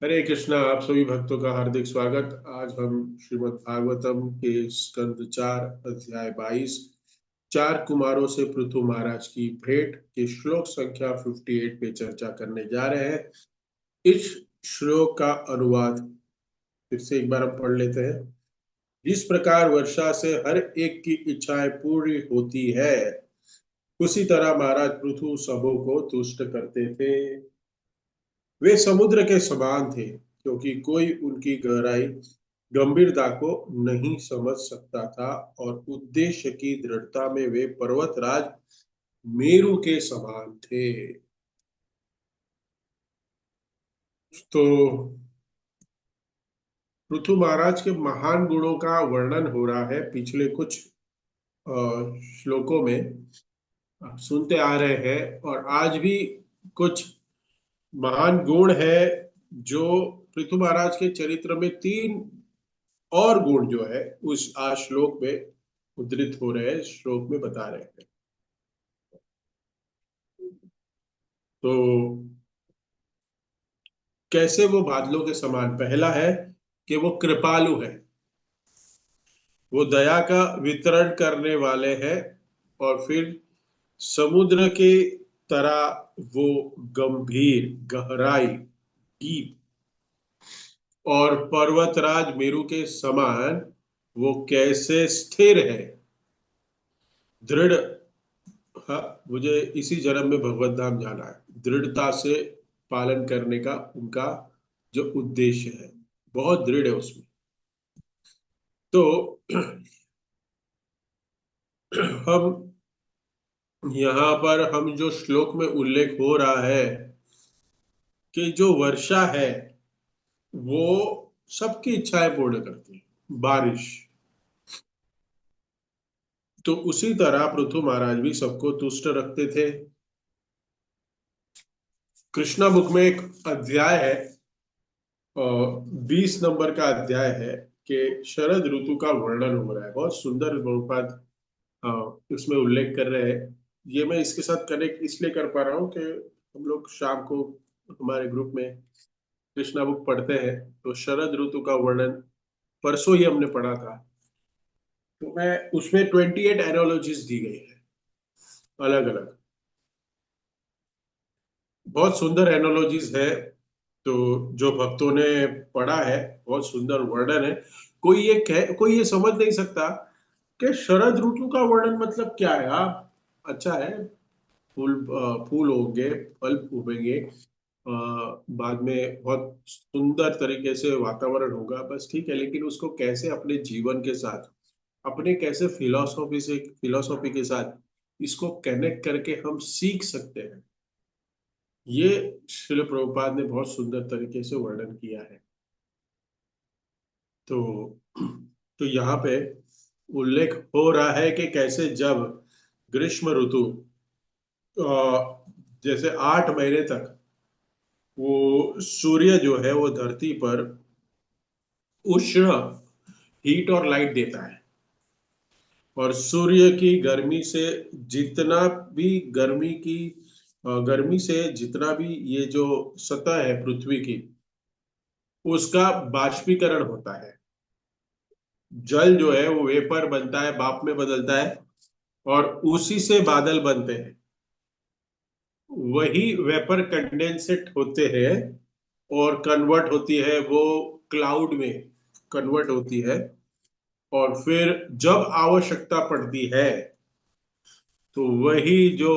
हरे कृष्णा। आप सभी भक्तों का हार्दिक स्वागत। आज हम श्रीमद् भागवतम के स्कंद 4 अध्याय 22 चार कुमारों से पृथु महाराज की भेंट के श्लोक संख्या 58 पे चर्चा करने जा रहे हैं। इस श्लोक का अनुवाद फिर से एक बार हम पढ़ लेते हैं। जिस प्रकार वर्षा से हर एक की इच्छाएं पूरी होती है, उसी तरह महाराज पृथु सबों को तुष्ट करते थे। वे समुद्र के समान थे, क्योंकि कोई उनकी गहराई गंभीरता को नहीं समझ सकता था, और उद्देश्य की दृढ़ता में वे पर्वतराज मेरु के समान थे। तो पृथु महाराज के महान गुणों का वर्णन हो रहा है पिछले कुछ श्लोकों में। आप सुनते आ रहे हैं, और आज भी कुछ महान गुण है जो पृथु महाराज के चरित्र में तीन और गुण जो है उस आज श्लोक में उद्धृत हो रहे हैं, श्लोक में बता रहे हैं। तो कैसे वो बादलों के समान, पहला है कि वो कृपालु है, वो दया का वितरण करने वाले हैं। और फिर समुद्र के तरह वो गंभीर, गहराई, डीप, और पर्वतराज मेरु के समान वो कैसे स्थिर है, दृढ़। हाँ, मुझे इसी जन्म में भगवत धाम जाना है। दृढ़ता से पालन करने का उनका जो उद्देश्य है बहुत दृढ़ है उसमें। तो हम यहाँ पर हम जो श्लोक में उल्लेख हो रहा है कि जो वर्षा है वो सबकी इच्छाएं पूर्ण करती है, बारिश। तो उसी तरह पृथु महाराज भी सबको तुष्ट रखते थे। कृष्णा बुक में एक अध्याय है, 20 नंबर का अध्याय है, कि शरद ऋतु का वर्णन हो रहा है। बहुत सुंदर बहुपाद उसमें उल्लेख कर रहे हैं। ये मैं इसके साथ कनेक्ट इसलिए कर पा रहा हूँ कि हम लोग शाम को हमारे ग्रुप में कृष्णा बुक पढ़ते हैं, तो शरद ऋतु का वर्णन परसों ही हमने पढ़ा था। तो मैं उसमें 28 एनोलॉजीज दी गई है, अलग अलग, बहुत सुंदर एनोलॉजीज है। तो जो भक्तों ने पढ़ा है, बहुत सुंदर वर्णन है। कोई ये समझ नहीं सकता कि शरद ऋतु का वर्णन मतलब क्या है। आप अच्छा है, फूल होंगे, फल उगेंगे, बाद में बहुत सुंदर तरीके से वातावरण होगा, बस ठीक है। लेकिन उसको कैसे अपने जीवन के साथ, अपने कैसे फिलोसॉफी के साथ इसको कनेक्ट करके हम सीख सकते हैं, ये श्रील प्रभुपाद ने बहुत सुंदर तरीके से वर्णन किया है। तो यहाँ पे उल्लेख हो रहा है कि कैसे जब ग्रीष्म ऋतु, जैसे 8 महीने तक वो सूर्य जो है वो धरती पर उष्ण, हीट और लाइट देता है, और सूर्य की गर्मी से जितना भी गर्मी से जितना भी ये जो सतह है पृथ्वी की, उसका बाष्पीकरण होता है। जल जो है वो वेपर बनता है, भाप में बदलता है, और उसी से बादल बनते हैं। वही वेपर कंडेंसेट होते हैं और कन्वर्ट होती है वो क्लाउड में, कन्वर्ट होती है। और फिर जब आवश्यकता पड़ती है तो वही जो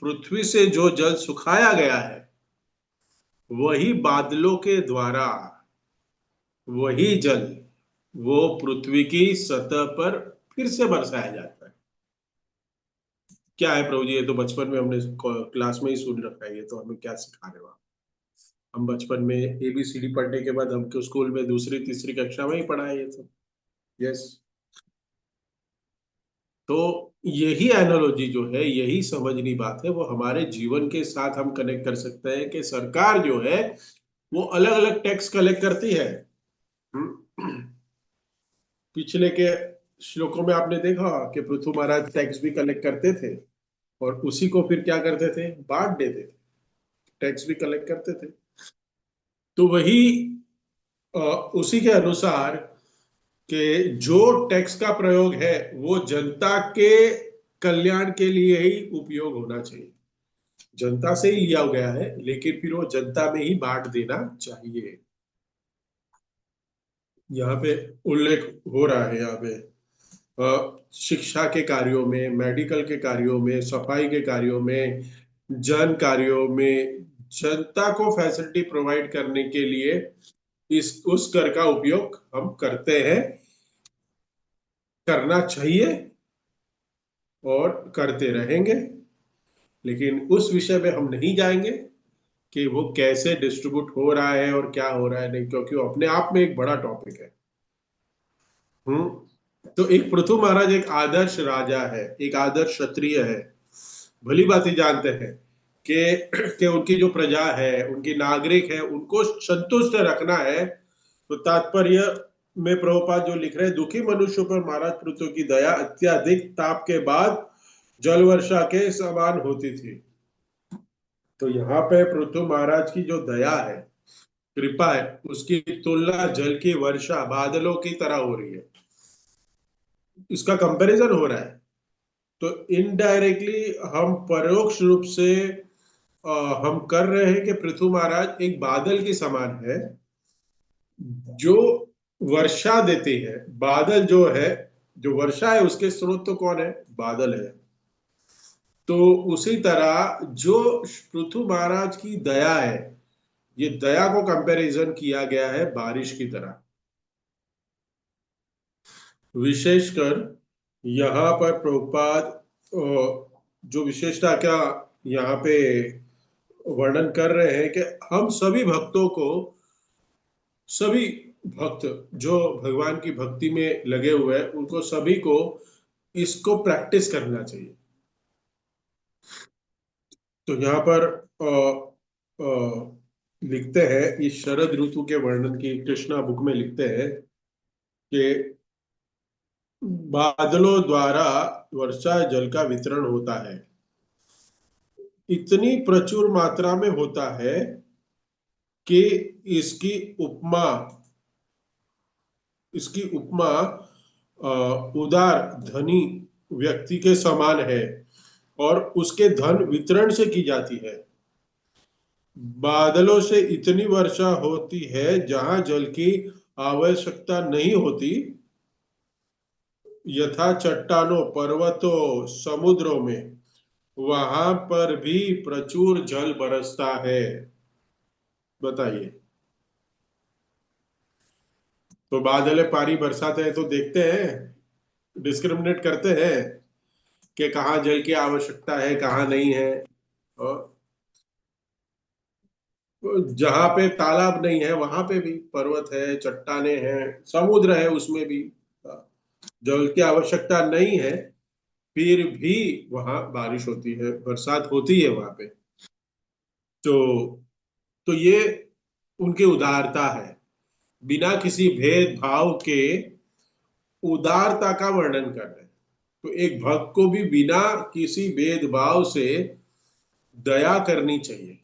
पृथ्वी से जो जल सुखाया गया है, वही बादलों के द्वारा, वही जल वो पृथ्वी की सतह पर फिर से बरसाया जाता है। क्या है प्रभु जी, ये तो बचपन में हमने क्लास में ही सुन रखा है, ये तो हमें क्या सिखा रहे हो आप। हम बचपन में ABCD पढ़ने के बाद हमको स्कूल में दूसरी तीसरी कक्षा में ही पढ़ा है ये सब। यस। तो यही एनालॉजी जो है, यही समझनी बात है, वो हमारे जीवन के साथ हम कनेक्ट कर सकते हैं कि सरकार जो है वो अलग अलग टैक्स कलेक्ट करती है। हम्म। पिछले के श्लोकों में आपने देखा कि पृथु महाराज टैक्स भी कलेक्ट करते थे, और उसी को फिर क्या करते थे, बांट देते थे। टैक्स भी कलेक्ट करते थे। तो वही अ, उसी के अनुसार कि जो टैक्स का प्रयोग है वो जनता के कल्याण के लिए ही उपयोग होना चाहिए। जनता से ही लिया गया है लेकिन फिर वो जनता में ही बांट देना चाहिए। यहाँ पे उल्लेख हो रहा है यहाँ पे शिक्षा के कार्यों में, मेडिकल के कार्यों में, सफाई के कार्यों में, जन कार्यों में जनता को फैसिलिटी प्रोवाइड करने के लिए इस उस कर का उपयोग हम करते हैं, करना चाहिए और करते रहेंगे। लेकिन उस विषय में हम नहीं जाएंगे कि वो कैसे डिस्ट्रीब्यूट हो रहा है और क्या हो रहा है नहीं, क्योंकि वो अपने आप में एक बड़ा टॉपिक है। तो एक पृथु महाराज एक आदर्श राजा है, एक आदर्श क्षत्रिय है। भली बात ही जानते हैं कि उनकी जो प्रजा है, उनकी नागरिक है, उनको संतुष्ट रखना है। तो तात्पर्य में प्रभुपाद जो लिख रहे हैं, दुखी मनुष्यों पर महाराज पृथु की दया अत्यधिक ताप के बाद जल वर्षा के समान होती थी। तो यहाँ पे पृथु महाराज की जो दया है, कृपा है, उसकी तुलना जल की वर्षा, बादलों की तरह हो रही है। इसका कंपैरिजन हो रहा है। तो इनडायरेक्टली हम परोक्ष रूप से हम कर रहे हैं कि पृथु महाराज एक बादल के समान है जो वर्षा देते हैं। बादल जो है, जो वर्षा है उसके स्रोत तो कौन है? बादल है। तो उसी तरह जो पृथु महाराज की दया है, ये दया को कंपैरिजन किया गया है बारिश की तरह। विशेषकर यहाँ पर प्रभुपाद जो विशेषता क्या यहाँ पे वर्णन कर रहे हैं कि हम सभी भक्तों को, सभी भक्त जो भगवान की भक्ति में लगे हुए हैं, उनको सभी को इसको प्रैक्टिस करना चाहिए। तो यहाँ पर लिखते हैं, इस शरद ऋतु के वर्णन की कृष्णा बुक में लिखते हैं कि बादलों द्वारा वर्षा जल का वितरण होता है। इतनी प्रचुर मात्रा में होता है कि इसकी उपमा इसकी उपमा उदार धनी व्यक्ति के समान है और उसके धन वितरण से की जाती है। बादलों से इतनी वर्षा होती है जहां जल की आवश्यकता नहीं होती, यथा चट्टानों, पर्वतों, समुद्रों में, वहां पर भी प्रचुर जल बरसता है। बताइए। तो बादल पानी बरसाते हैं तो देखते हैं, डिस्क्रिमिनेट करते हैं कि कहाँ जल की आवश्यकता है, कहाँ नहीं है। और जहां पे तालाब नहीं है वहां पे भी पर्वत है, चट्टाने हैं, समुद्र है, उसमें भी जल की आवश्यकता नहीं है, फिर भी वहां बारिश होती है, बरसात होती है वहां पे। तो तो ये उनकी उदारता है, बिना किसी भेदभाव के उदारता का वर्णन कर रहे हैं। तो एक भक्त को भी बिना किसी भेदभाव से दया करनी चाहिए।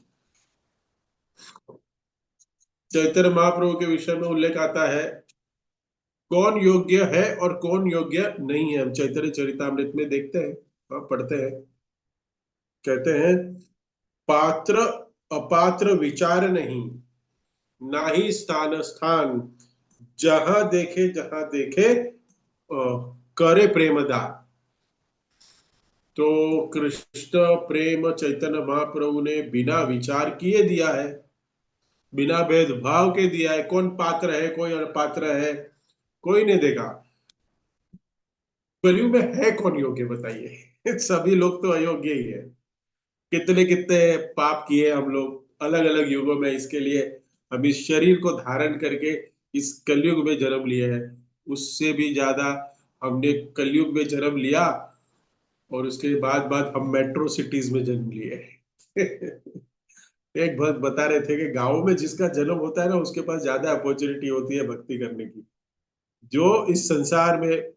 चैतन्य महाप्रभु के विषय में उल्लेख आता है, कौन योग्य है और कौन योग्य नहीं है। हम चैतन्य चरितामृत में देखते हैं, पढ़ते हैं। कहते हैं, पात्र अपात्र विचार नहीं, ना ही स्थान स्थान, जहां देखे करे प्रेमदान। तो कृष्ण प्रेम चैतन्य महाप्रभु ने बिना विचार किए दिया है, बिना भेदभाव के दिया है। कौन पात्र है, कोई अपात्र है, कोई नहीं देखा। कलयुग में है कौन योग्य, बताइए? सभी लोग तो अयोग्य ही है। कितने कितने पाप किए हम लोग अलग अलग युगों में, इसके लिए हम इस शरीर को धारण करके इस कलयुग में जन्म लिए हैं। उससे भी ज्यादा हमने कलयुग में जन्म लिया और उसके बाद बाद हम मेट्रो सिटीज में जन्म लिए हैं। एक भक्त बता रहे थे कि गांव में जिसका जन्म होता है ना, उसके पास ज्यादा अपॉर्चुनिटी होती है भक्ति करने की। जो इस संसार में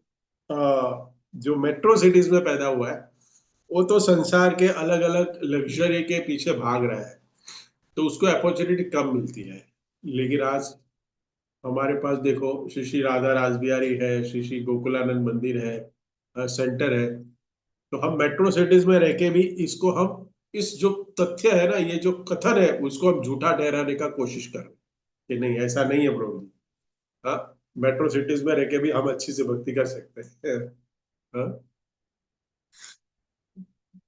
जो मेट्रो सिटीज में पैदा हुआ है, वो तो संसार के अलग अलग लग्जरी के पीछे भाग रहा है, तो उसको अपॉर्चुनिटी कम मिलती है। लेकिन आज हमारे पास देखो, श्री श्री राधा रासबिहारी है, श्री श्री गोकुलानंद मंदिर है, सेंटर है। तो हम मेट्रो सिटीज में रह के भी इसको हम, इस जो तथ्य है ना, ये जो कथन है, उसको हम झूठा ठहराने का कोशिश कर रहे हैं कि नहीं, ऐसा नहीं है प्रभु जी। हाँ, मेट्रो सिटीज में रह के भी हम अच्छी से भक्ति कर सकते हैं। हाँ,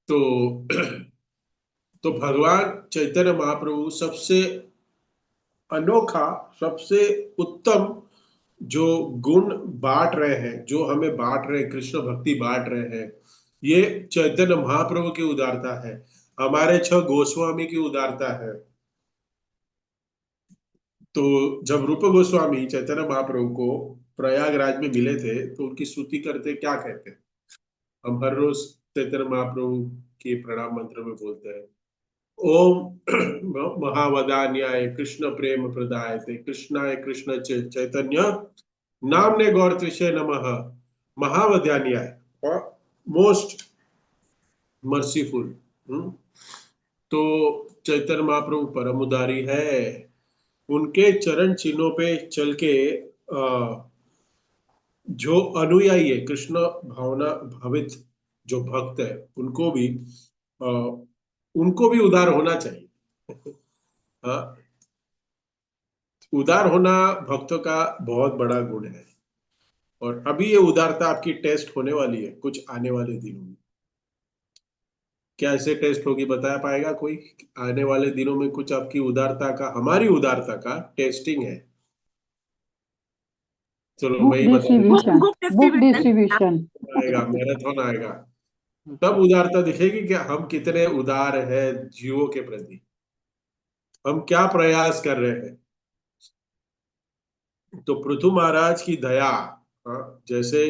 तो तो भगवान चैतन्य महाप्रभु सबसे अनोखा, सबसे उत्तम जो गुण बांट रहे हैं, जो हमें बांट रहे हैं, कृष्ण भक्ति बांट रहे हैं, ये चैतन्य महाप्रभु की उदारता है, हमारे छह गोस्वामी की उदारता है। तो जब रूप गोस्वामी चैतन्य महाप्रभु को प्रयागराज में मिले थे, तो उनकी स्तुति करते क्या कहते हैं? हम हर रोज चैतन्य महाप्रभु के प्रणाम मंत्र में बोलते हैं, ओम महावदान्याय कृष्ण प्रेम प्रदाय थे कृष्णाय कृष्ण चैतन्य नामने गौर विषय नमः महावदान्याय, और मोस्ट मर्सीफुल। तो चैतन्य महाप्रभु परम उदारी है। उनके चरण चिन्हों पे चल के जो अनुयायी है, कृष्ण भावना भावित जो भक्त है, अ, उनको भी उदार होना चाहिए। हाँ, उदार होना भक्तों का बहुत बड़ा गुण है। और अभी ये उदारता आपकी टेस्ट होने वाली है कुछ आने वाले दिनों में। क्या ऐसे टेस्ट होगी, बता पाएगा कोई? आने वाले दिनों में कुछ आपकी उदारता का, हमारी उदारता का टेस्टिंग है। चलो बुक मैं ही बता देता distribution, book book distribution. Distribution. हूँ, आएगा, मैराथन आएगा। तब उदारता दिखेगी कि हम कितने उदार हैं जीवों के प्रति, हम क्या प्रयास कर रहे हैं। तो पृथु महाराज की दया, हाँ, जैसे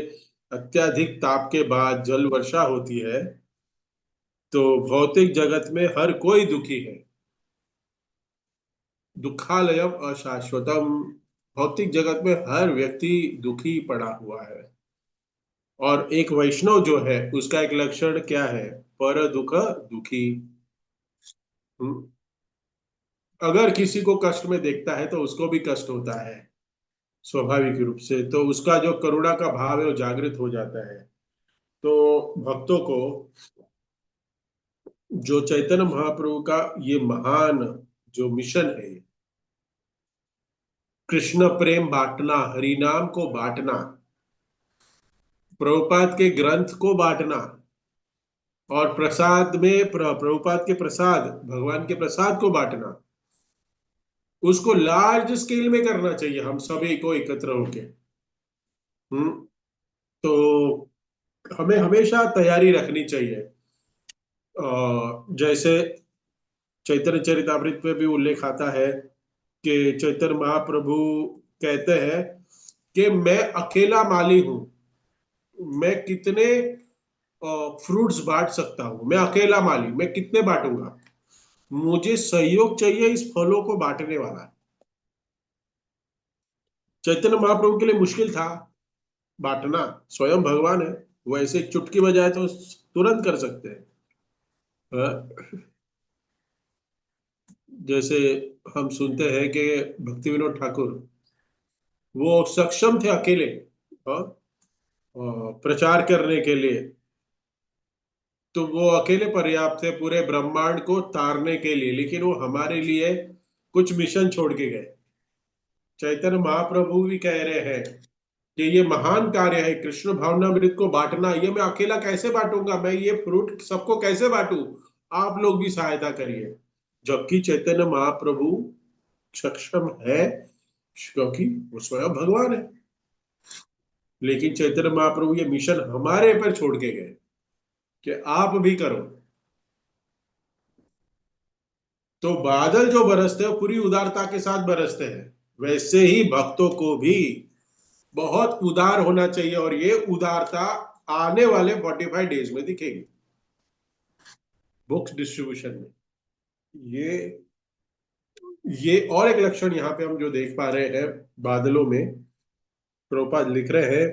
अत्यधिक ताप के बाद जल वर्षा होती है, तो भौतिक जगत में हर कोई दुखी है। दुखालयम अशाश्वतम, भौतिक जगत में हर व्यक्ति दुखी पड़ा हुआ है। और एक वैष्णव जो है, उसका एक लक्षण क्या है? पर दुख दुखी। हम्म, अगर किसी को कष्ट में देखता है तो उसको भी कष्ट होता है स्वाभाविक रूप से, तो उसका जो करुणा का भाव है वो जागृत हो जाता है। तो भक्तों को, जो चैतन्य महाप्रभु का ये महान जो मिशन है, कृष्ण प्रेम बांटना, हरि नाम को बांटना, प्रभुपाद के ग्रंथ को बांटना, और प्रसाद में प्रभुपाद के प्रसाद, भगवान के प्रसाद को बांटना, उसको लार्ज स्केल में करना चाहिए हम सभी को एकत्र होके। हम्म तो हमें हमेशा तैयारी रखनी चाहिए। जैसे चैतन्य चरितामृत में भी उल्लेख आता है कि चैतन्य महाप्रभु कहते हैं कि मैं अकेला माली हूं, मैं कितने फ्रूट्स बांट सकता हूं, मैं अकेला माली, मैं कितने बांटूंगा, मुझे सहयोग चाहिए इस फलों को बांटने वाला। चैतन्य महाप्रभु के लिए मुश्किल था बांटना, स्वयं भगवान है, वो ऐसे चुटकी बजाए तो तुरंत कर सकते हैं। जैसे हम सुनते हैं कि भक्ति विनोद ठाकुर, वो सक्षम थे अकेले, हाँ, प्रचार करने के लिए। तो वो अकेले पर्याप्त थे पूरे ब्रह्मांड को तारने के लिए, लेकिन वो हमारे लिए कुछ मिशन छोड़ के गए। चैतन्य महाप्रभु भी कह रहे हैं कि ये महान कार्य है कृष्ण भावनामृत को बांटना, ये मैं अकेला कैसे बांटूंगा, मैं ये फ्रूट सबको कैसे बांटू, आप लोग भी सहायता करिए। जबकि चैतन्य महाप्रभु सक्षम है, क्योंकि वो स्वयं भगवान है। लेकिन चैतन्य महाप्रभु ये मिशन हमारे पर छोड़ के गए कि आप भी करो। तो बादल जो बरसते हैं वो पूरी उदारता के साथ बरसते हैं, वैसे ही भक्तों को भी बहुत उदार होना चाहिए, और ये उदारता आने वाले 45 डेज में दिखेगी बुक्स डिस्ट्रीब्यूशन में। ये ये और एक लक्षण यहाँ पे हम जो देख पा रहे हैं बादलों में, प्रभुपाद लिख रहे हैं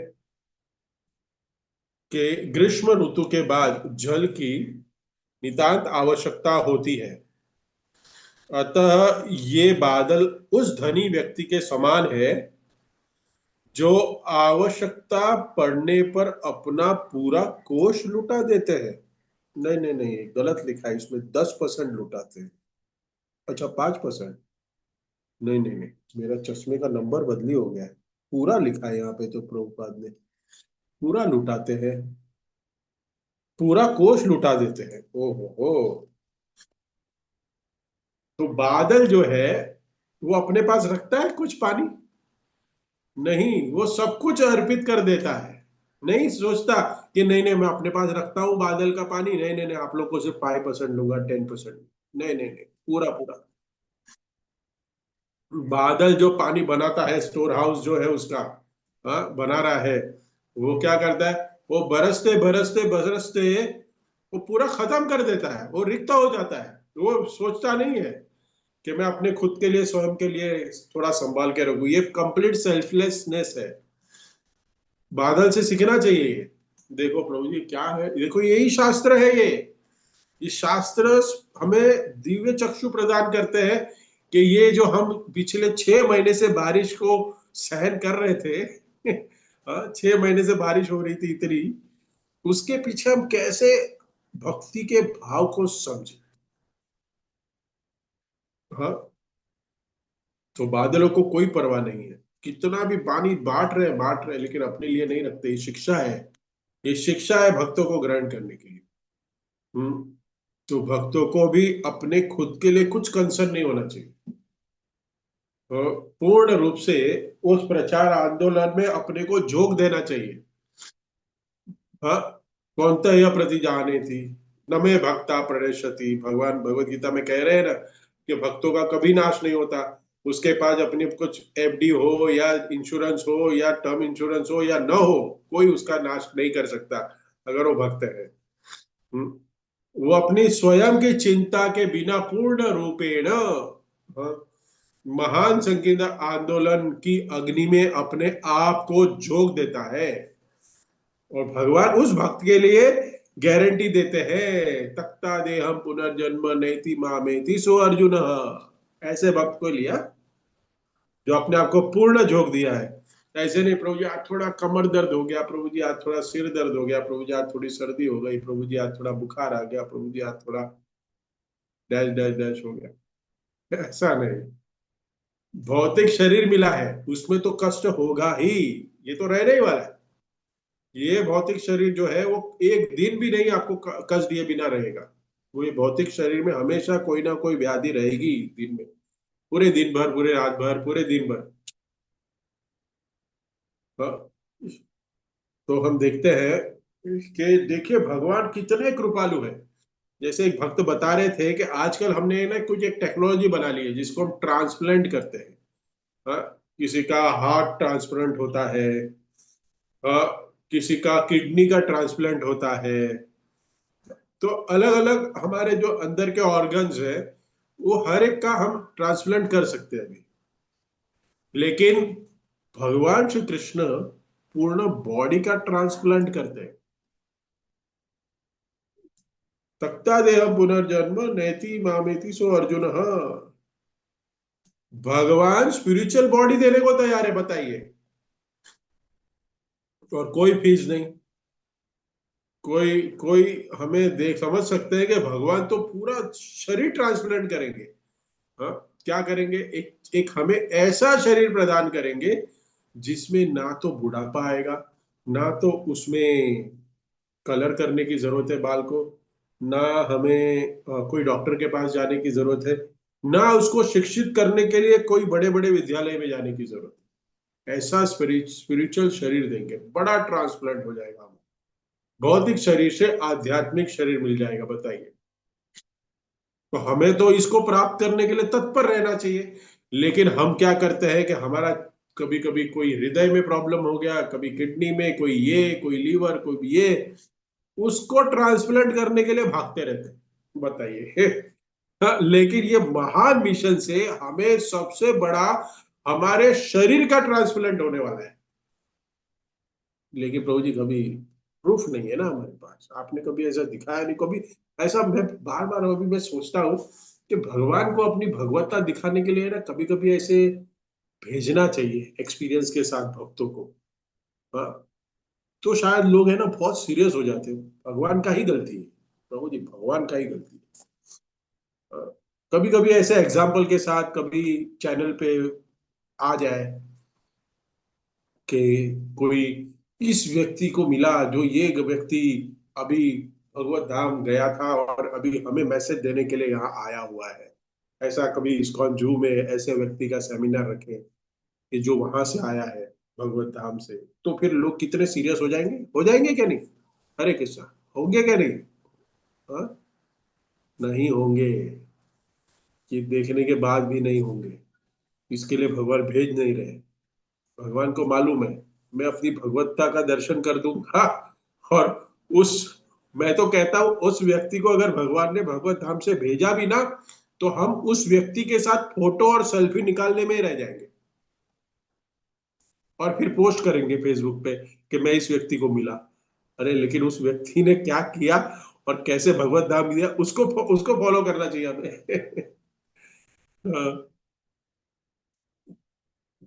कि ग्रीष्म ऋतु के बाद जल की नितांत आवश्यकता होती है। अतः ये बादल उस धनी व्यक्ति के समान है जो आवश्यकता पड़ने पर अपना पूरा कोष लुटा देते हैं। नहीं नहीं नहीं, गलत लिखा है इसमें, 10% लुटाते हैं। अच्छा, 5%। नहीं नहीं नहीं, मेरा चश्मे का नंबर बदली हो गया है। पूरा लिखा है यहाँ पे तो प्रभुपाद ने, पूरा लुटाते हैं, पूरा कोष लुटा देते हैं। ओहो हो। तो बादल जो है वो अपने पास रखता है कुछ पानी? नहीं, वो सब कुछ अर्पित कर देता है। नहीं सोचता कि नहीं नहीं मैं अपने पास रखता हूं बादल का पानी, नहीं नहीं नहीं आप लोग को सिर्फ 5% लूंगा, 10%। नहीं नहीं नहीं, पूरा पूरा। बादल जो पानी बनाता है, स्टोर हाउस जो है उसका, हाँ, बना रहा है, वो क्या करता है? वो बरसते बरसते बरसते वो पूरा खत्म कर देता है, वो रिक्त हो जाता है। वो सोचता नहीं है कि मैं अपने खुद के लिए, स्वयं के लिए थोड़ा संभाल के रखूं। ये कंप्लीट सेल्फलेसनेस है। बादल से सीखना चाहिए ये। देखो प्रभु जी क्या है, देखो यही शास्त्र है ये शास्त्र हमें दिव्य चक्षु प्रदान करते हैं कि ये जो हम पिछले 6 महीने से बारिश को सहन कर रहे थे, 6 महीने से बारिश हो रही थी इतनी, उसके पीछे हम कैसे भक्ति के भाव को समझे। हाँ, तो बादलों को कोई परवाह नहीं है, कितना भी पानी बांट रहे हैं, लेकिन अपने लिए नहीं रखते। ये शिक्षा है, ये शिक्षा है भक्तों को ग्रहण करने के लिए। हम्म। तो भक्तों को भी अपने खुद के लिए कुछ कंसर्न नहीं होना चाहिए। पूर्ण रूप से उस प्रचार आंदोलन में अपने को झोंक देना चाहिए। हाँ, कौनता यह प्रति जाने थी, न में भक्ता प्रणश्यति, भगवान भगवत गीता में कह रहे हैं ना कि भक्तों का कभी नाश नहीं होता। उसके पास अपनी कुछ एफडी हो या इंश्योरेंस हो या टर्म इंश्योरेंस हो या न हो, कोई उसका नाश नहीं कर सकता अगर वो भक्त है। हम्म। वो अपनी स्वयं की चिंता के बिना पूर्ण रूपेण, हाँ, महान संकीर्ण आंदोलन की अग्नि में अपने आप को झोंक देता है। और भगवान उस भक्त के लिए गारंटी देते हैं, तक्ता देहम पुनर्जन्म नैति मामेति सो अर्जुन। ऐसे भक्त को लिया जो अपने आप को पूर्ण झोंक दिया है। ऐसे नहीं, प्रभु जी आज थोड़ा कमर दर्द हो गया, प्रभु जी आज थोड़ा सिर दर्द हो गया, प्रभु जी आज थोड़ी सर्दी हो गई, प्रभु जी आज थोड़ा बुखार आ गया, प्रभु जी आज थोड़ा डैश डैश डैश हो गया। ऐसा नहीं, भौतिक शरीर मिला है उसमें तो कष्ट होगा ही, ये तो रहने ही वाला है। ये भौतिक शरीर जो है वो एक दिन भी नहीं आपको कष्ट दिए बिना रहेगा। वो ये भौतिक शरीर में हमेशा कोई ना कोई व्याधि रहेगी दिन में, पूरे दिन भर, पूरे रात भर, पूरे दिन भर। हाँ, तो हम देखते हैं कि देखिए भगवान कितने कृपालु है। जैसे एक भक्त बता रहे थे कि आजकल हमने ना कुछ एक टेक्नोलॉजी बना ली है जिसको हम ट्रांसप्लांट करते हैं। हाँ, किसी का हार्ट ट्रांसप्लांट होता है, किसी का किडनी का ट्रांसप्लांट होता है। तो अलग अलग हमारे जो अंदर के ऑर्गन्स है वो हर एक का हम ट्रांसप्लांट कर सकते हैं अभी। लेकिन भगवान श्री कृष्ण पूर्ण बॉडी का ट्रांसप्लांट करते हैं। तक्ता देह पुनर्जन्म नैति मामेति सो अर्जुन। हाँ, भगवान स्पिरिचुअल बॉडी देने को तैयार है, बताइए। और कोई फीस नहीं। कोई कोई हमें देख समझ सकते हैं कि भगवान तो पूरा शरीर ट्रांसप्लांट करेंगे। हाँ, क्या करेंगे? एक एक हमें ऐसा शरीर प्रदान करेंगे जिसमें ना तो बुढ़ापा आएगा, ना तो उसमें कलर करने की जरूरत है बाल को, ना हमें कोई डॉक्टर के पास जाने की जरूरत है, ना उसको शिक्षित करने के लिए कोई बड़े बड़े विद्यालय में जाने की जरूरत है। ऐसा स्पिरिचुअल शरीर देंगे, बड़ा ट्रांसप्लांट हो जाएगा। भौतिक शरीर से आध्यात्मिक शरीर मिल जाएगा, बताइए। तो हमें तो इसको प्राप्त करने के लिए तत्पर रहना चाहिए। लेकिन हम क्या करते हैं कि हमारा कभी कभी कोई हृदय में प्रॉब्लम हो गया, कभी किडनी में, कोई ये, कोई लीवर, कोई ये, उसको ट्रांसप्लांट करने के लिए भागते रहते हैं, बताइए। हाँ, लेकिन ये महान मिशन से हमें सबसे बड़ा हमारे शरीर का ट्रांसप्लांट होने वाला है। लेकिन प्रभु जी कभी प्रूफ नहीं है ना हमारे पास, आपने कभी ऐसा दिखाया नहीं कभी। ऐसा मैं बार बार अभी मैं सोचता हूँ कि भगवान को अपनी भगवत्ता दिखाने के लिए ना कभी कभी ऐसे भेजना चाहिए एक्सपीरियंस के साथ भक्तों को। हाँ, तो शायद लोग है ना बहुत सीरियस हो जाते हैं, भगवान का ही गलती है, प्रभु जी भगवान का ही गलती है। कभी कभी ऐसे एग्जाम्पल के साथ कभी चैनल पे आ जाए कि कोई इस व्यक्ति को मिला, जो ये व्यक्ति अभी भगवत धाम गया था और अभी हमें मैसेज देने के लिए यहाँ आया हुआ है। ऐसा कभी इस्कॉन जू में ऐसे व्यक्ति का सेमिनार रखे कि जो वहां से आया है भगवत धाम से, तो फिर लोग कितने सीरियस हो जाएंगे क्या नहीं? हरे कृष्णा, होंगे क्या नहीं? हाँ? नहीं होंगे, कि देखने के बाद भी नहीं होंगे। इसके लिए भगवान भेज नहीं रहे। भगवान को मालूम है मैं अपनी भगवत्ता का दर्शन कर दूंगा, और उस मैं तो कहता हूं उस व्यक्ति को अगर भगवान ने भगवत धाम से भेजा भी ना, तो हम उस व्यक्ति के साथ फोटो और सेल्फी निकालने में ही रह जाएंगे, और फिर पोस्ट करेंगे फेसबुक पे कि मैं इस व्यक्ति को मिला। अरे लेकिन उस व्यक्ति ने क्या किया और कैसे भगवत धाम दिया, उसको उसको फॉलो करना चाहिए हमें। हाँ,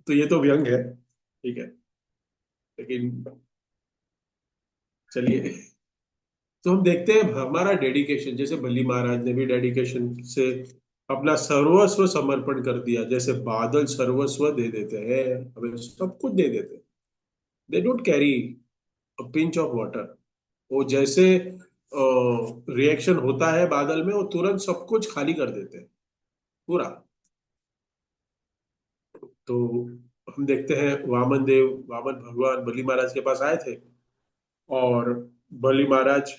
तो ये तो व्यंग है, ठीक है, लेकिन चलिए। तो हम देखते हैं हमारा डेडिकेशन, जैसे बली महाराज ने भी डेडिकेशन से अपना सर्वस्व समर्पण कर दिया, जैसे बादल सर्वस्व दे देते हैं, हमें सब कुछ दे देते हैं। They don't carry a pinch of water. वो जैसे रिएक्शन होता है बादल में, वो तुरंत सब कुछ खाली कर देते हैं पूरा। तो हम देखते हैं वामन देव, वामन भगवान बली महाराज के पास आए थे, और बली महाराज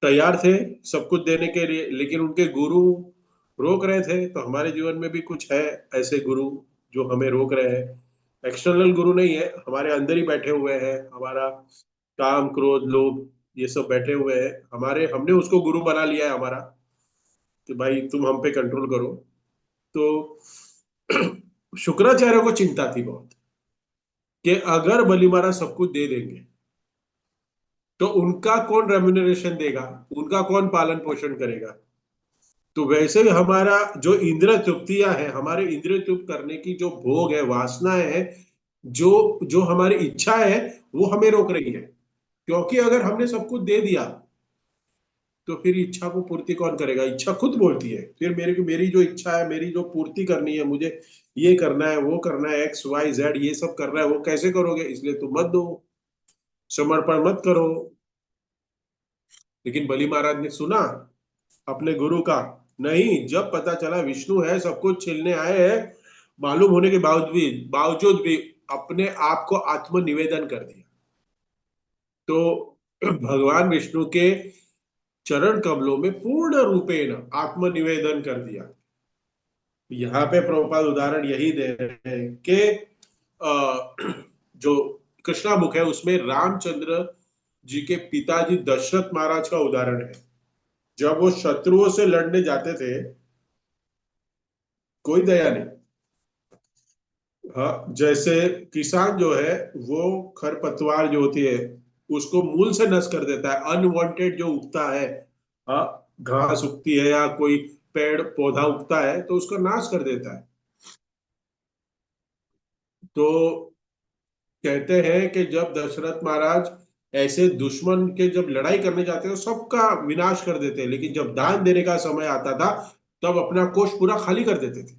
तैयार थे सब कुछ देने के लिए, लेकिन उनके गुरु रोक रहे थे। तो हमारे जीवन में भी कुछ है ऐसे गुरु जो हमें रोक रहे हैं। एक्सटर्नल गुरु नहीं है, हमारे अंदर ही बैठे हुए हैं, हमारा काम क्रोध लोभ ये सब बैठे हुए हैं हमारे, हमने उसको गुरु बना लिया है हमारा, कि भाई तुम हम पे कंट्रोल करो। तो शुक्राचार्य को चिंता थी बहुत कि अगर बली महाराज सब कुछ दे देंगे तो उनका कौन रेम्यूनरेशन देगा, उनका कौन पालन पोषण करेगा। तो वैसे ही हमारा जो इंद्रिय तृप्तियां है, हमारे इंद्रिय तृप्त करने की जो भोग है, वासनाएं है, जो जो हमारी इच्छा है, वो हमें रोक रही है। क्योंकि अगर हमने सब कुछ दे दिया तो फिर इच्छा को पूर्ति कौन करेगा? इच्छा खुद बोलती है फिर मेरे को, मेरी जो इच्छा है, मेरी जो पूर्ति करनी है, मुझे ये करना है, वो करना है, एक्स वाई जेड ये सब करना है, वो कैसे करोगे? इसलिए तुम मत दो, समर्पण मत करो। लेकिन बलि महाराज ने सुना अपने गुरु का, नहीं, जब पता चला विष्णु है सब कुछ छीनने आए हैं, मालूम होने के बावजूद भी अपने आप को आत्म निवेदन कर दिया। तो भगवान विष्णु के चरण कमलों में पूर्ण रूपेण आत्म निवेदन कर दिया। यहाँ पे प्रभुपाद उदाहरण यही दे रहे हैं कि जो कृष्णा मुख है उसमें रामचंद्र जी के पिताजी दशरथ महाराज का उदाहरण है। जब वो शत्रुओं से लड़ने जाते थे, कोई दया नहीं। हाँ, जैसे किसान जो है वो खरपतवार जो होती है उसको मूल से नष्ट कर देता है, अनवांटेड जो उगता है, हाँ, घास उगती है या कोई पेड़ पौधा उगता है तो उसका नाश कर देता है। तो कहते हैं कि जब दशरथ महाराज ऐसे दुश्मन के जब लड़ाई करने जाते हैं तो सबका विनाश कर देते हैं, लेकिन जब दान देने का समय आता था तब अपना कोष पूरा खाली कर देते थे।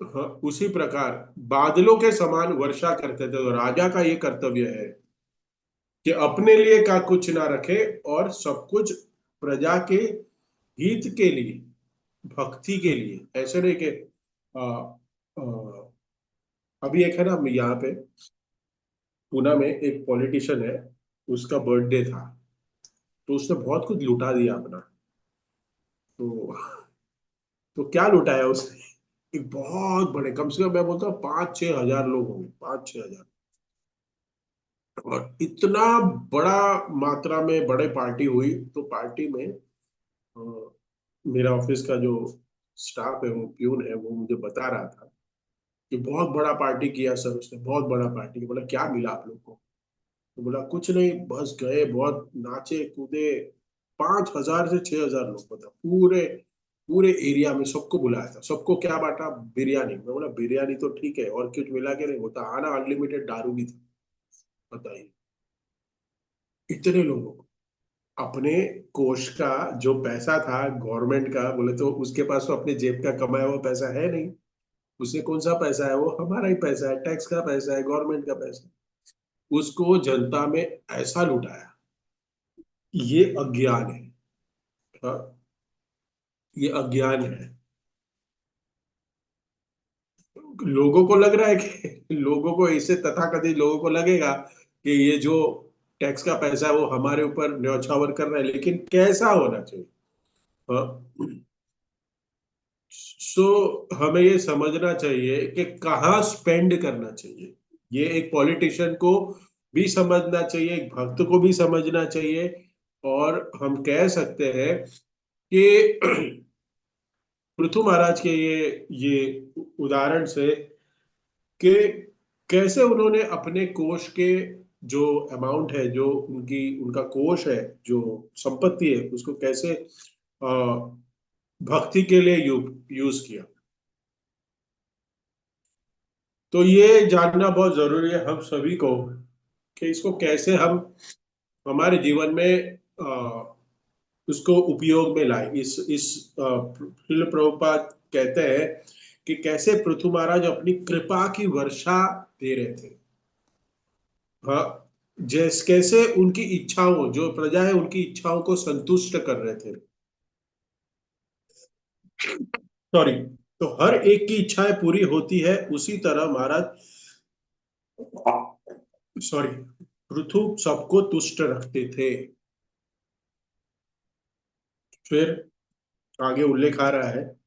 हाँ, उसी प्रकार बादलों के समान वर्षा करते थे। तो राजा का ये कर्तव्य है कि अपने लिए का कुछ ना रखे और सब कुछ प्रजा के हित के लिए, भक्ति के लिए। ऐसे नहीं कि आ, आ, अभी एक है ना यहाँ पे पुणे में एक पॉलिटिशियन है, उसका बर्थडे था, तो उसने बहुत कुछ लुटा दिया अपना। तो क्या लुटाया उसने? एक बहुत बड़े, कम से कम मैं बोलता हूँ 5-6 हजार लोग होंगे, 5-6 हजार। और इतना बड़ा मात्रा में बड़े पार्टी हुई, तो पार्टी में मेरा ऑफिस का जो स्टाफ है, वो प्यून है, वो मुझे बता रहा था कि बहुत बड़ा पार्टी किया सर उसने, बहुत बड़ा पार्टी। बोला क्या मिला आप लोग को? तो बोला कुछ नहीं, बस गए, बहुत नाचे कूदे, 5,000 से 6,000 लोग, बता, पूरे पूरे एरिया में सबको बुलाया था। सबको क्या बांटा? बिरयानी। मैं बोला बिरयानी तो ठीक है, और कुछ मिला के नहीं होता? आना अनलिमिटेड दारू भी था। बताइए, इतने लोगों को अपने कोष का जो पैसा था गवर्नमेंट का, बोले तो उसके पास तो अपने जेब का कमाया हुआ पैसा है नहीं। उसे कौन सा पैसा है? वो हमारा ही पैसा है, टैक्स का पैसा है, गवर्नमेंट का पैसा है। उसको जनता में ऐसा लुटाया। ये अज्ञान है। हाँ, ये अज्ञान है। लोगों को लग रहा है कि लोगों को ऐसे, तथाकथित लोगों को लगेगा कि ये जो टैक्स का पैसा है वो हमारे ऊपर न्यौछावर कर रहा है, लेकिन कैसा होना चाहिए? हाँ। सो हमें ये समझना चाहिए कि कहाँ स्पेंड करना चाहिए। ये एक पॉलिटिशियन को भी समझना चाहिए, एक भक्त को भी समझना चाहिए। और हम कह सकते हैं कि पृथु महाराज के ये उदाहरण से कि कैसे उन्होंने अपने कोष के जो अमाउंट है, जो उनका कोष है, जो संपत्ति है, उसको कैसे भक्ति के लिए यूज किया। तो ये जानना बहुत जरूरी है हम सभी को कि इसको कैसे हम हमारे जीवन में उसको उपयोग में लाए। इस शिल प्रभुपाद कहते हैं कि कैसे पृथु महाराज अपनी कृपा की वर्षा दे रहे थे। हाँ, जैसे कैसे उनकी इच्छाओं, जो प्रजा है उनकी इच्छाओं को संतुष्ट कर रहे थे। सॉरी। तो हर एक की इच्छाएं पूरी होती है, उसी तरह महाराज, सॉरी, पृथु सबको तुष्ट रखते थे। फिर आगे उल्लेख आ रहा है,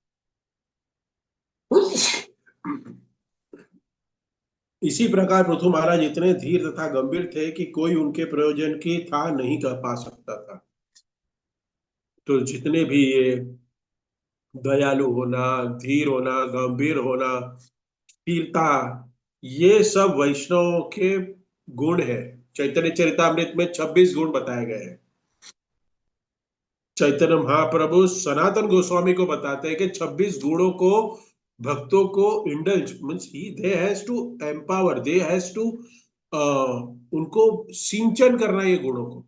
इसी प्रकार पृथु महाराज इतने धीर तथा गंभीर थे कि कोई उनके प्रयोजन की था नहीं कर पा सकता था। तो जितने भी ये दयालु होना, धीर होना, गंभीर होना, स्थिरता, ये सब वैष्णव के गुण है। चैतन्य चरितामृत में 26 गुण बताए गए हैं। चैतन्य महाप्रभु सनातन गोस्वामी को बताते हैं कि 26 गुणों को भक्तों को इंडल्ज मीन्स ही they has to empower, they has to उनको सिंचन करना ये गुणों को।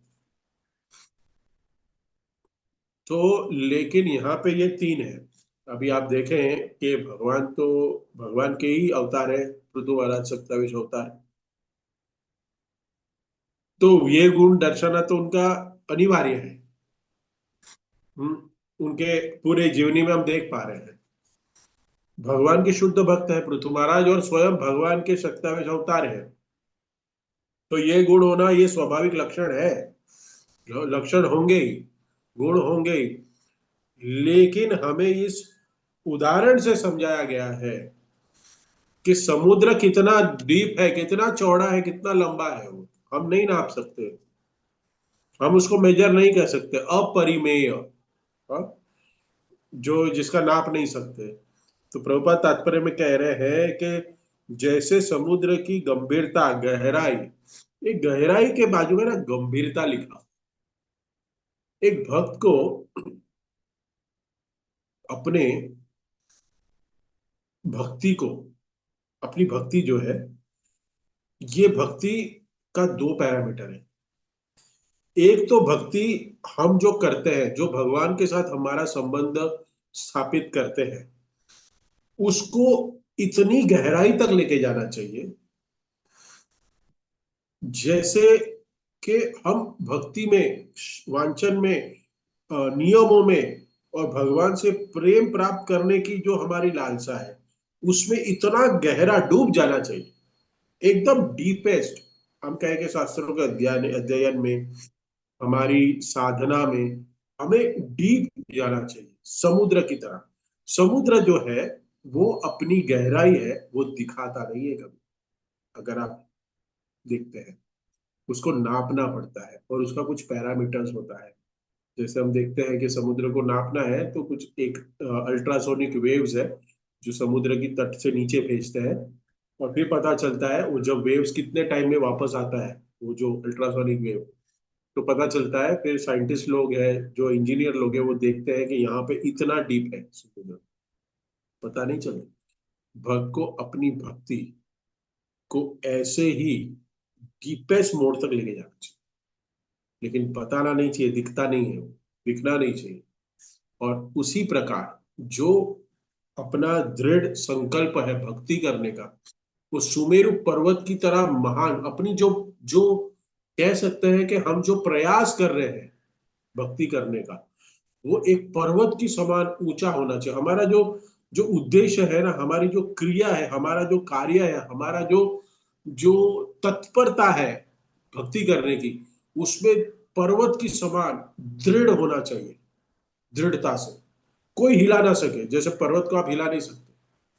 तो लेकिन यहाँ पे ये तीन है। अभी आप देखें कि भगवान तो भगवान के ही अवतार है, पृथु महाराज 27 अवतार। तो ये गुण दर्शाना तो उनका अनिवार्य है। उनके पूरे जीवनी में हम देख पा रहे हैं भगवान के शुद्ध भक्त है पृथु महाराज, और स्वयं भगवान के 27 अवतार है। तो ये गुण होना ये स्वाभाविक लक्षण है, लक्षण होंगे ही, गुण होंगे ही। लेकिन हमें इस उदाहरण से समझाया गया है कि समुद्र कितना डीप है, कितना चौड़ा है, कितना लंबा है, वो हम नहीं नाप सकते। हम उसको मेजर नहीं कर सकते, अपरिमेय। हाँ? जो जिसका नाप नहीं सकते। तो प्रभुपाद तात्पर्य में कह रहे हैं कि जैसे समुद्र की गंभीरता, गहराई, एक गहराई के बाजू में ना गंभीरता लिखा। एक भक्त को अपने भक्ति को, अपनी भक्ति जो है, ये भक्ति का दो पैरामीटर है। एक तो भक्ति हम जो करते हैं, जो भगवान के साथ हमारा संबंध स्थापित करते हैं, उसको इतनी गहराई तक लेके जाना चाहिए जैसे कि हम भक्ति में, वांछन में, नियमों में, और भगवान से प्रेम प्राप्त करने की जो हमारी लालसा है, उसमें इतना गहरा डूब जाना चाहिए, एकदम डीपेस्ट। हम कहें कि शास्त्रों के अध्ययन अध्ययन में, हमारी साधना में हमें डीप जाना चाहिए, समुद्र की तरह। समुद्र जो है वो अपनी गहराई है वो दिखाता नहीं है कभी। अगर आप देखते हैं, उसको नापना पड़ता है और उसका कुछ पैरामीटर्स होता है। जैसे हम देखते हैं कि समुद्र को नापना है तो कुछ एक अल्ट्रासोनिक वेव्स है जो समुद्र की तट से नीचे भेजते हैं, और फिर पता चलता है वो जब वेव्स कितने टाइम में वापस आता है, वो जो अल्ट्रासोनिक वेव, तो पता चलता है, फिर साइंटिस्ट लोग हैं, जो इंजीनियर लोग हैं, वो देखते हैं कि यहाँ पे इतना डीप है समुद्र, पता नहीं चले। भक्त को अपनी भक्ति को ऐसे ही डीपेस्ट मोड तक लेके जाना चाहिए, लेकिन बताना नहीं चाहिए, दिखता नहीं है, दिखना नहीं चाहिए। और उसी प्रकार जो अपना दृढ़ संकल्प है भक्ति करने का, वो सुमेरु पर्वत की तरह महान, अपनी जो जो कह सकते हैं कि हम जो प्रयास कर रहे हैं भक्ति करने का, वो एक पर्वत की समान ऊंचा होना चाहिए। हमारा जो जो उद्देश्य है ना, हमारी जो क्रिया है, हमारा जो कार्य है, हमारा जो जो तत्परता है भक्ति करने की, उसमें पर्वत की समान दृढ़ होना चाहिए, दृढ़ता से कोई हिला ना सके। जैसे पर्वत को आप हिला नहीं सकते।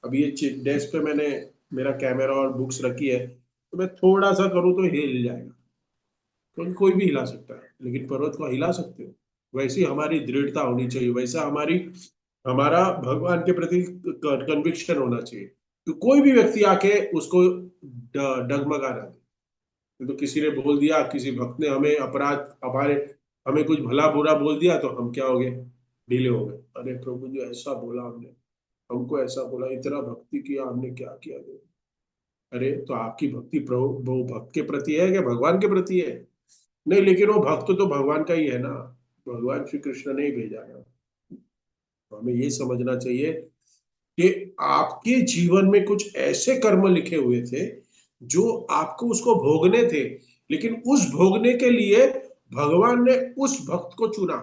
अब ये डेस्क पे मैंने मेरा कैमरा और बुक्स रखी है, तो मैं थोड़ा सा करूँ तो हिल जाएगा, क्योंकि कोई भी हिला सकता है, लेकिन पर्वत को हिला सकते हो। वैसी हमारी दृढ़ता होनी चाहिए, वैसा हमारी हमारा भगवान के प्रति कन्विक्शन होना चाहिए, तो कोई भी व्यक्ति आके उसको डगमगा ना दे। तो किसी ने बोल दिया, किसी भक्त ने हमें अपराध, हमारे हमें कुछ भला बुरा बोल दिया, तो हम क्या हो गए, ढीले हो गए। अरे प्रभु जी ऐसा बोला हमने, हमको ऐसा बोला, इतना भक्ति किया हमने, क्या किया दे। अरे तो आपकी भक्ति प्रभु वो भक्त के प्रति है क्या भगवान के प्रति है? नहीं, लेकिन वो भक्त तो भगवान का ही है ना, भगवान श्री कृष्ण ने ही भेजा है। तो हमें ये समझना चाहिए कि आपके जीवन में कुछ ऐसे कर्म लिखे हुए थे जो आपको उसको भोगने थे, लेकिन उस भोगने के लिए भगवान ने उस भक्त को चुना।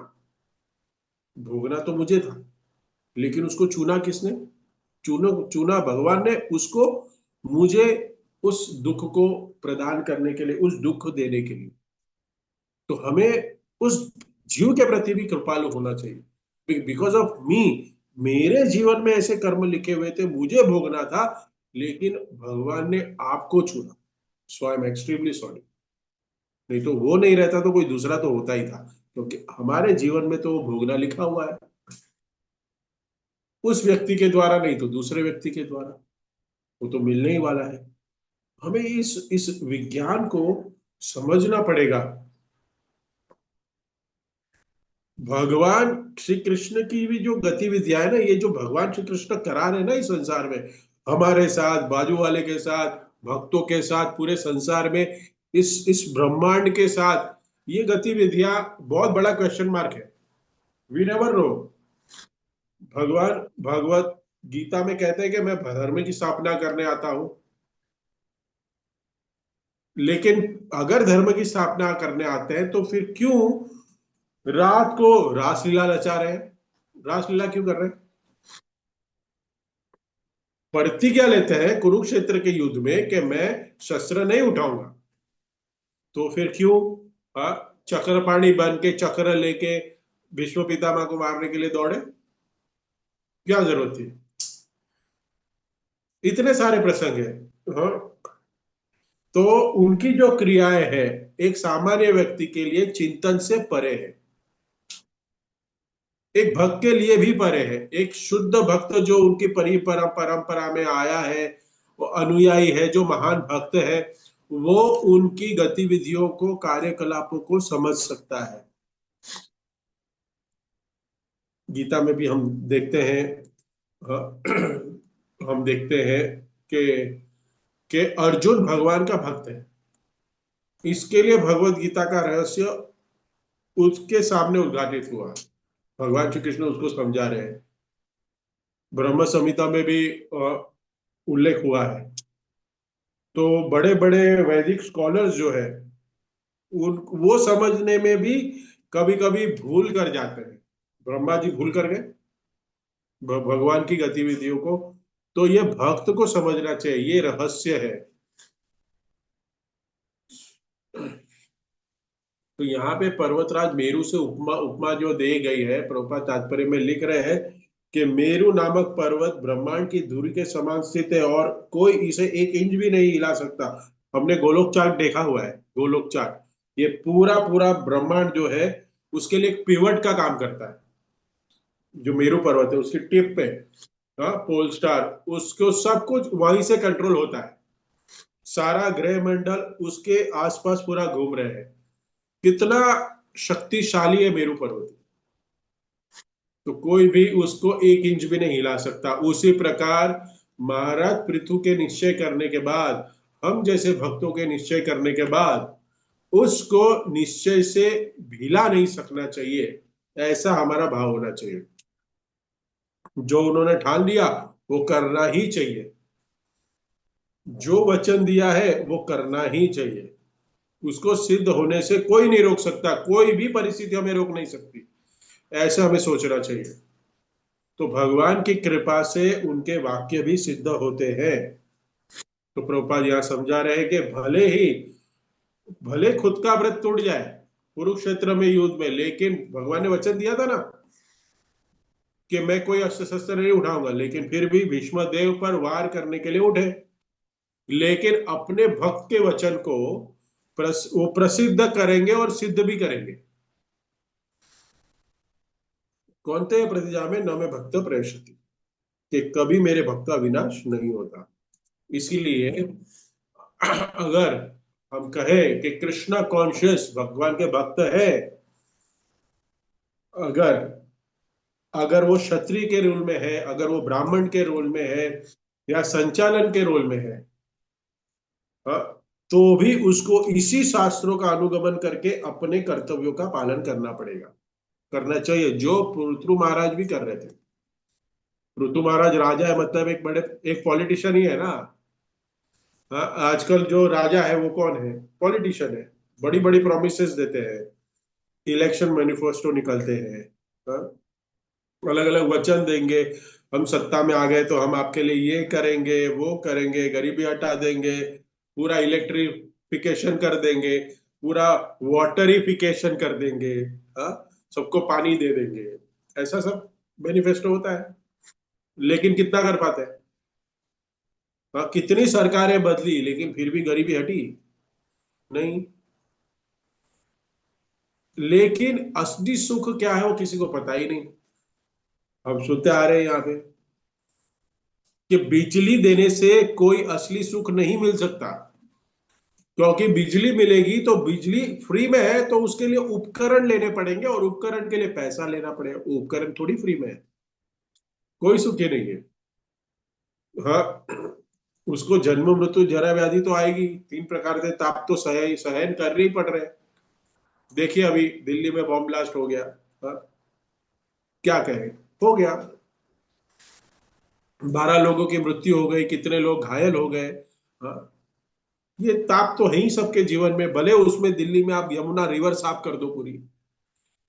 भोगना तो मुझे था, लेकिन उसको चुना किसने? चुना चुना भगवान ने उसको, मुझे उस दुख को प्रदान करने के लिए, उस दुख देने के लिए। तो हमें उस जीव के प्रति भी कृपालु होना चाहिए। बिकॉज ऑफ मी, मेरे जीवन में ऐसे कर्म लिखे हुए थे, मुझे भोगना था, लेकिन भगवान ने आपको चुना। सो आई एम एक्सट्रीमली सॉरी। नहीं तो वो नहीं रहता तो कोई दूसरा तो होता ही था, क्योंकि हमारे जीवन में तो वो भोगना लिखा हुआ है, उस व्यक्ति के द्वारा नहीं तो दूसरे व्यक्ति के द्वारा, वो तो मिलने ही वाला है। हमें इस विज्ञान को समझना पड़ेगा। भगवान श्री कृष्ण की भी जो गतिविधियां है ना, ये जो भगवान श्री कृष्ण करा रहे हैं ना इस संसार में, हमारे साथ, बाजू वाले के साथ, भक्तों के साथ, पूरे संसार में, इस ब्रह्मांड के साथ, ये गतिविधियां बहुत बड़ा क्वेश्चन मार्क है। We never know. भगवान भगवत गीता में कहते हैं कि मैं धर्म की स्थापना करने आता हूं, लेकिन अगर धर्म की स्थापना करने आते हैं तो फिर क्यों रात को रासलीला रचा रहे हैं? रासलीला क्यों कर रहे हैं? प्रतिज्ञा लेते हैं कुरुक्षेत्र के युद्ध में कि मैं शस्त्र नहीं उठाऊंगा, तो फिर क्यों चक्रपाणी बन के चक्र लेके भीष्म पितामह को मारने के लिए दौड़े? क्या जरूरत थी? इतने सारे प्रसंग है। हाँ, तो उनकी जो क्रियाएं हैं एक सामान्य व्यक्ति के लिए चिंतन से परे है, एक भक्त के लिए भी परे है। एक शुद्ध भक्त जो उनकी परंपरा में आया है, वो अनुयायी है, जो महान भक्त है, वो उनकी गतिविधियों को, कार्यकलापों को समझ सकता है। गीता में भी हम देखते हैं, हम देखते हैं कि अर्जुन भगवान का भक्त है। इसके लिए भगवत गीता का रहस्य उसके सामने उद्घाटित हुआ। भगवान श्री कृष्ण उसको समझा रहे हैं। ब्रह्म संहिता में भी उल्लेख हुआ है। तो बड़े बड़े वैदिक स्कॉलर्स जो है, उन वो समझने में भी कभी कभी भूल कर जाते हैं। ब्रह्मा जी भूल कर गए भगवान की गतिविधियों को। तो ये भक्त को समझना चाहिए, ये रहस्य है। तो यहाँ पे पर्वतराज मेरू से उपमा उपमा जो दे गई है, प्रभुपाद तात्पर्य में लिख रहे हैं कि मेरू नामक पर्वत ब्रह्मांड की धुरी के समान स्थित है और कोई इसे एक इंच भी नहीं हिला सकता। हमने गोलोक चार्ट देखा हुआ है, गोलोक चार्ट, ये पूरा पूरा ब्रह्मांड जो है उसके लिए एक पिवट का काम करता है। जो मेरू पर्वत है उसकी टिप पे, हाँ, पोल स्टार, उसको सब कुछ वहीं से कंट्रोल होता है। सारा ग्रह मंडल उसके आसपास पूरा घूम रहे हैं। कितना शक्तिशाली है मेरू पर्वत, तो कोई भी उसको 1 इंच भी नहीं हिला सकता। उसी प्रकार महाराज पृथु के निश्चय करने के बाद, हम जैसे भक्तों के निश्चय करने के बाद, उसको निश्चय से भिला नहीं सकना चाहिए, ऐसा हमारा भाव होना चाहिए। जो उन्होंने ठान लिया वो करना ही चाहिए, जो वचन दिया है वो करना ही चाहिए। उसको सिद्ध होने से कोई नहीं रोक सकता, कोई भी परिस्थिति हमें रोक नहीं सकती, ऐसा हमें सोचना चाहिए। तो भगवान की कृपा से उनके वाक्य भी सिद्ध होते हैं। तो प्रभुपाद यहां समझा रहे हैं कि भले खुद का व्रत टूट जाए कुरुक्षेत्र में युद्ध में, लेकिन भगवान ने वचन दिया था ना कि मैं कोई अस्त्र शस्त्र नहीं उठाऊंगा, लेकिन फिर भी भीष्म देव पर वार करने के लिए उठे। लेकिन अपने भक्त के वचन को वो प्रसिद्ध करेंगे और सिद्ध भी करेंगे। कौनते प्रतिजा में न में भक्त प्रयश्यति, कि कभी मेरे भक्त का विनाश नहीं होता। इसीलिए अगर हम कहें कि कृष्णा कॉन्शियस भगवान के भक्त है, अगर अगर वो क्षत्रिय के रोल में है, अगर वो ब्राह्मण के रोल में है, या संचालन के रोल में है, हाँ, तो भी उसको इसी शास्त्रों का अनुगमन करके अपने कर्तव्यों का पालन करना पड़ेगा, करना चाहिए, जो पृथु महाराज भी कर रहे थे। पृथु महाराज राजा है, मतलब एक बड़े एक पॉलिटिशियन ही है ना। हाँ, आजकल जो राजा है वो कौन है? पॉलिटिशियन है। बड़ी बड़ी प्रोमिसेस देते हैं, इलेक्शन मैनिफेस्टो निकलते हैं, अलग अलग वचन देंगे। हम सत्ता में आ गए तो हम आपके लिए ये करेंगे वो करेंगे, गरीबी हटा देंगे, पूरा इलेक्ट्रिफिकेशन कर देंगे, पूरा वाटरिफिकेशन कर देंगे, हाँ, सबको पानी दे देंगे, ऐसा सब मैनिफेस्टो होता है। लेकिन कितना कर पाते हैं? हाँ, कितनी सरकारें बदली लेकिन फिर भी गरीबी हटी नहीं। लेकिन असली सुख क्या है वो किसी को पता ही नहीं। हम सुनते आ रहे हैं यहाँ पे कि बिजली देने से कोई असली सुख नहीं मिल सकता, क्योंकि बिजली मिलेगी तो बिजली फ्री में है तो उसके लिए उपकरण लेने पड़ेंगे, और उपकरण के लिए पैसा लेना पड़ेगा। उपकरण थोड़ी फ्री में है, कोई सुख ही नहीं है। हाँ, उसको जन्म मृत्यु जरा व्याधि तो आएगी, 3 प्रकार के ताप तो सहन करने ही पड़ रहे हैं। देखिए अभी दिल्ली में बॉम्ब ब्लास्ट हो गया, हाँ, क्या कहें, हो गया, 12 लोगों की मृत्यु हो गई, कितने लोग घायल हो गए। हाँ, ये ताप तो है ही सबके जीवन में। भले उसमें दिल्ली में आप यमुना रिवर साफ कर दो पूरी,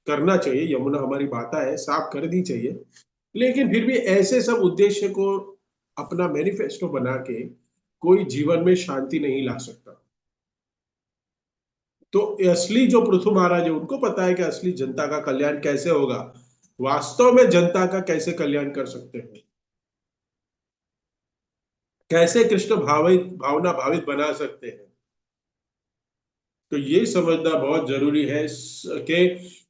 करना चाहिए, यमुना हमारी माता है, साफ कर दी चाहिए, लेकिन फिर भी ऐसे सब उद्देश्य को अपना मैनिफेस्टो बना के कोई जीवन में शांति नहीं ला सकता। तो असली जो पृथु महाराज है उनको पता है कि असली जनता का कल्याण कैसे होगा, वास्तव में जनता का कैसे कल्याण कर सकते हैं, कैसे कृष्ण भावना भावित बना सकते हैं। तो ये समझना बहुत जरूरी है कि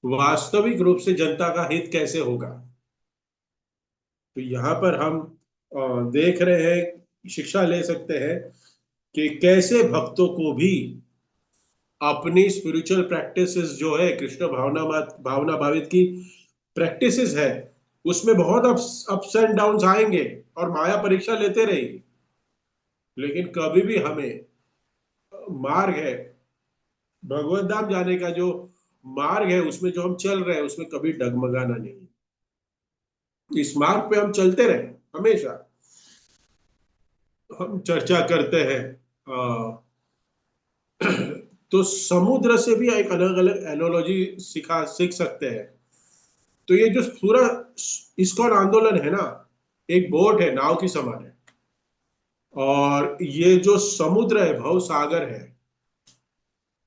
वास्तविक रूप से जनता का हित कैसे होगा। तो यहाँ पर हम देख रहे हैं, शिक्षा ले सकते हैं कि कैसे भक्तों को भी अपनी स्पिरिचुअल प्रैक्टिसेस जो है, कृष्ण भावना भावित की प्रैक्टिसेस है, उसमें बहुत अप्स एंड डाउन आएंगे और माया परीक्षा लेते रहेगी, लेकिन कभी भी हमें मार्ग है, भगवत धाम जाने का जो मार्ग है, उसमें जो हम चल रहे हैं उसमें कभी डगमगाना नहीं। इस मार्ग पे हम चलते रहे हमेशा। हम चर्चा करते हैं तो समुद्र से भी एक अलग अलग एनोलॉजी सीख सकते हैं। तो ये जो पूरा इस्कॉन आंदोलन है ना, एक बोट है, नाव की समान है, और ये जो समुद्र है भव सागर है।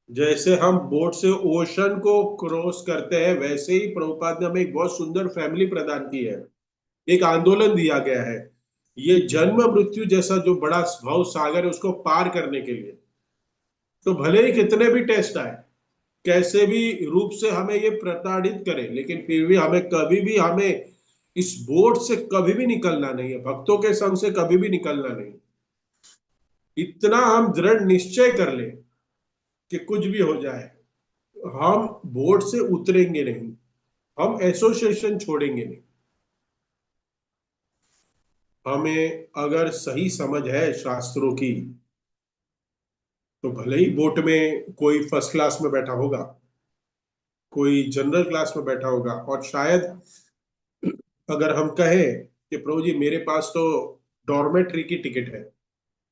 जैसे हम बोट से ओशन को क्रॉस करते हैं, वैसे ही प्रभुपाद ने हमें एक बहुत सुंदर फैमिली प्रदान की है, एक आंदोलन दिया गया है, ये जन्म मृत्यु जैसा जो बड़ा भव सागर है उसको पार करने के लिए। तो भले ही कितने भी टेस्ट आए, कैसे भी रूप से हमें ये प्रताड़ित करे, लेकिन फिर भी हमें इस बोट से कभी भी निकलना नहीं है, भक्तों के संग से कभी भी निकलना नहीं। इतना हम दृढ़ निश्चय कर ले कि कुछ भी हो जाए, हम बोर्ड से उतरेंगे नहीं, हम एसोसिएशन छोड़ेंगे नहीं। हमें अगर सही समझ है शास्त्रों की, तो भले ही बोट में कोई फर्स्ट क्लास में बैठा होगा, कोई जनरल क्लास में बैठा होगा, और शायद अगर हम कहें कि प्रभु जी मेरे पास तो डॉर्मेट्री की टिकट है,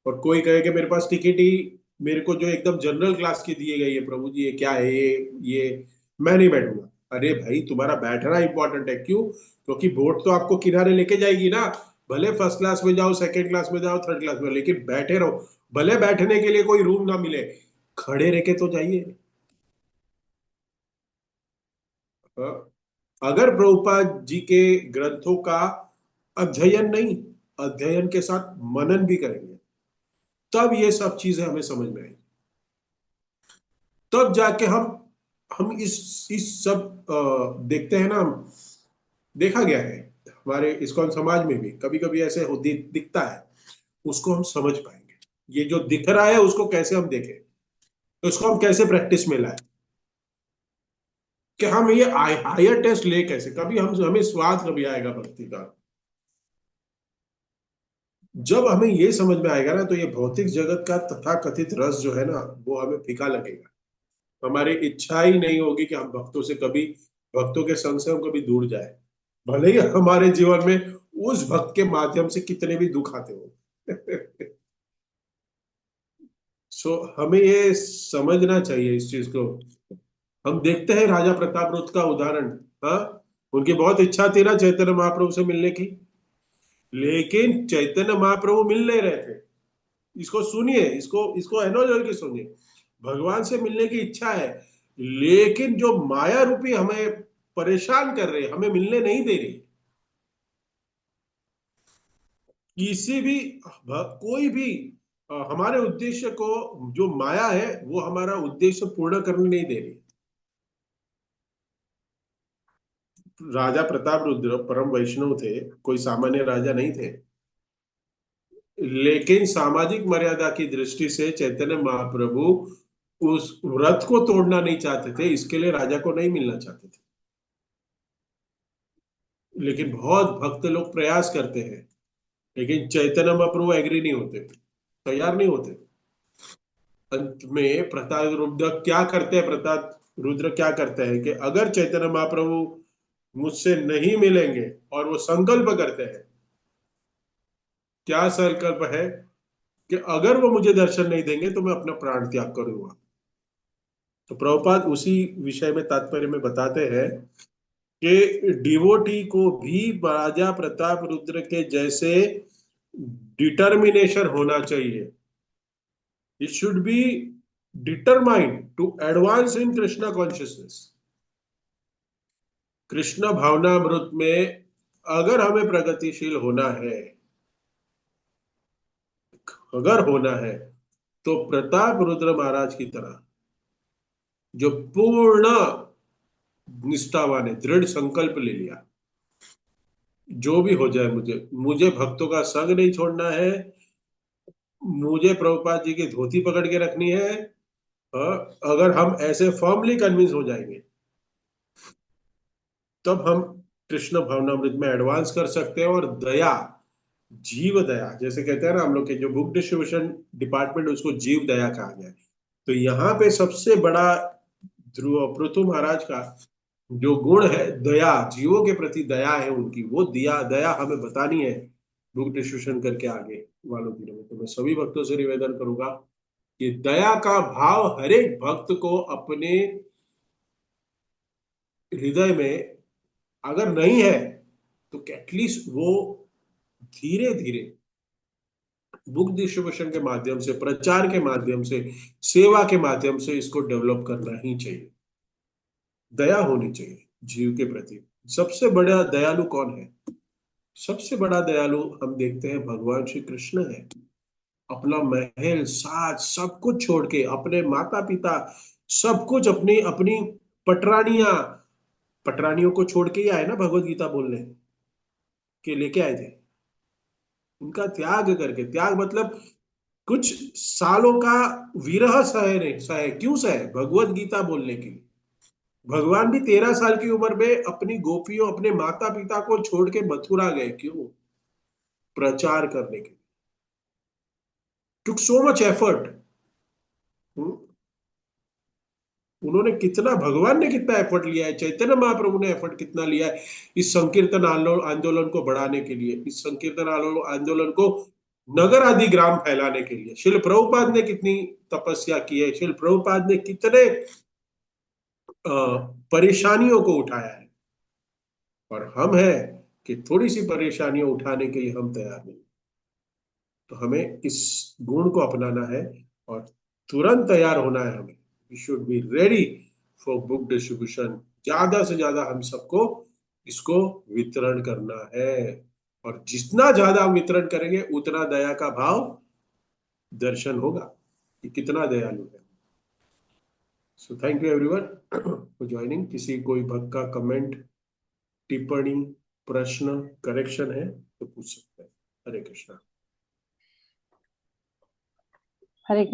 और कोई कहे कि मेरे पास टिकट ही, मेरे को जो एकदम जनरल क्लास की दी गई है प्रभु जी, ये क्या है, ये मैं नहीं बैठूंगा। अरे भाई, तुम्हारा बैठना इंपॉर्टेंट है। क्यों? क्योंकि बोट तो आपको किनारे लेके जाएगी ना। भले फर्स्ट क्लास में जाओ, सेकंड क्लास में जाओ, थर्ड क्लास में, लेकिन बैठे रहो। भले बैठने के लिए कोई रूम ना मिले, खड़े रह के तो जाइए। हाँ? अगर प्रभुपाद जी के ग्रंथों का अध्ययन नहीं, अध्ययन के साथ मनन भी करेंगे, तब ये सब चीजें हमें समझ में आएंगी। तब जाके हम इस सब देखते हैं ना हम, देखा गया है हमारे इस्कॉन समाज में भी, कभी कभी ऐसे दिखता है, उसको हम समझ पाएंगे। ये जो दिख रहा है उसको कैसे हम देखें, तो उसको हम कैसे प्रैक्टिस में लाए, कि हम ये हायर टेस्ट ले कैसे, कभी हम हमें स्वाद कभी आएगा भक्ति का, जब हमें ये समझ में आएगा ना, तो ये भौतिक जगत का तथाकथित रस जो है ना, वो हमें फीका लगेगा। हमारी इच्छा ही नहीं होगी कि हम भक्तों से कभी, भक्तों के संग से हम कभी दूर जाए, भले ही हमारे जीवन में उस भक्त के माध्यम से कितने भी दुख आते हो। सो हमें ये समझना चाहिए इस चीज को। हम देखते हैं राजा प्रताप रुद्र का उदाहरण। हाँ, उनकी बहुत इच्छा थी ना चैतन्य महाप्रभु से मिलने की, लेकिन चैतन्य महाप्रभु मिल नहीं रहे थे। इसको सुनिए, इसको इसको एनोलॉजी की सुनिए। भगवान से मिलने की इच्छा है, लेकिन जो माया रूपी हमें परेशान कर रहे, हमें मिलने नहीं दे रही। किसी भी कोई भी हमारे उद्देश्य को, जो माया है वो हमारा उद्देश्य पूर्ण करने नहीं दे रही। राजा प्रताप रुद्र परम वैष्णव थे, कोई सामान्य राजा नहीं थे, लेकिन सामाजिक मर्यादा की दृष्टि से चैतन्य महाप्रभु उस व्रत को तोड़ना नहीं चाहते थे, इसके लिए राजा को नहीं मिलना चाहते थे। लेकिन बहुत भक्त लोग प्रयास करते हैं, लेकिन चैतन्य महाप्रभु एग्री नहीं होते, तैयार नहीं होते। अंत में प्रताप रुद्र क्या करते हैं, प्रताप रुद्र क्या करते हैं कि अगर चैतन्य महाप्रभु मुझसे नहीं मिलेंगे, और वो संकल्प करते हैं, क्या संकल्प है, कि अगर वो मुझे दर्शन नहीं देंगे तो मैं अपना प्राण त्याग करूंगा। तो प्रभुपाद उसी विषय में तात्पर्य में बताते हैं कि डिवोटी को भी राजा प्रताप रुद्र के जैसे डिटर्मिनेशन होना चाहिए। It should be determined to advance in Krishna consciousness. Krishna भावनामृत में अगर हमें प्रगतिशील होना है, अगर होना है, तो प्रताप रुद्र महाराज की तरह, जो पूर्ण निष्ठावान है, दृढ़ संकल्प ले लिया, जो भी हो जाए, मुझे मुझे भक्तों का संग नहीं छोड़ना है, मुझे प्रभुपाद जी की धोती पकड़ के रखनी है। अगर हम ऐसे फर्मली कन्विंस हो जाएंगे, तब हम कृष्ण भावनामृत में एडवांस कर सकते हैं। और दया, जीव दया, जैसे कहते हैं ना हम लोग के जो बुक डिस्ट्रीब्यूशन डिपार्टमेंट, उसको जीव दया कहा गया है। तो यहाँ पे सबसे बड़ा ध्रुव पृथु महाराज का जो गुण है, दया, जीवों के प्रति दया है उनकी, वो दिया दया हमें बतानी है बुक डिस्ट्रीब्यूशन करके आगे वालों दिनों में। तो मैं सभी भक्तों से निवेदन करूंगा कि दया का भाव हर एक भक्त को अपने हृदय में अगर नहीं है, तो एटलीस्ट वो धीरे धीरे बुक डिस्ट्रीब्यूशन के माध्यम से, प्रचार के माध्यम से, सेवा के माध्यम से इसको डेवलप करना ही चाहिए। दया होनी चाहिए जीव के प्रति। सबसे बड़ा दयालु कौन है? सबसे बड़ा दयालु हम देखते हैं भगवान श्री कृष्ण है। अपना महल साज सब कुछ छोड़ के, अपने माता पिता सब कुछ, अपनी अपनी पटरानियां, पटरानियों को छोड़ के ही आए ना भगवत गीता बोलने के, लेके आए थे। उनका त्याग करके, त्याग मतलब कुछ सालों का विरह सहे, नहीं सहे, क्यों सहे? भगवत गीता बोलने के लिए। भगवान भी 13 साल की उम्र में अपनी गोपियों, अपने माता पिता को छोड़ के मथुरा गए, क्यों? प्रचार करने के लिए। टुक सो मच एफर्ट। उन्होंने कितना, भगवान ने कितना एफर्ट लिया है, चैतन्य महाप्रभु ने एफर्ट कितना लिया है इस संकीर्तन आंदोलन को बढ़ाने के लिए, इस संकीर्तन आंदोलन को नगर आदि ग्राम फैलाने के लिए। शिल प्रभुपाद ने कितनी तपस्या की है, शिल प्रभुपाद ने कितने परेशानियों को उठाया है। और हम हैं कि थोड़ी सी परेशानियां उठाने के लिए हम तैयार नहीं। तो हमें इस गुण को अपनाना है और तुरंत तैयार होना है हमें। We should be ready for book distribution. ज्यादा से ज्यादा हम सबको इसको वितरण करना है, और जितना ज्यादा वितरण करेंगे उतना दया का भाव दर्शन होगा कि कितना दयालु है। So thank you everyone for joining. किसी कोई भक्त का कमेंट, टिप्पणी, प्रश्न, करेक्शन है तो पूछ सकते हैं। हरे कृष्णा। हरे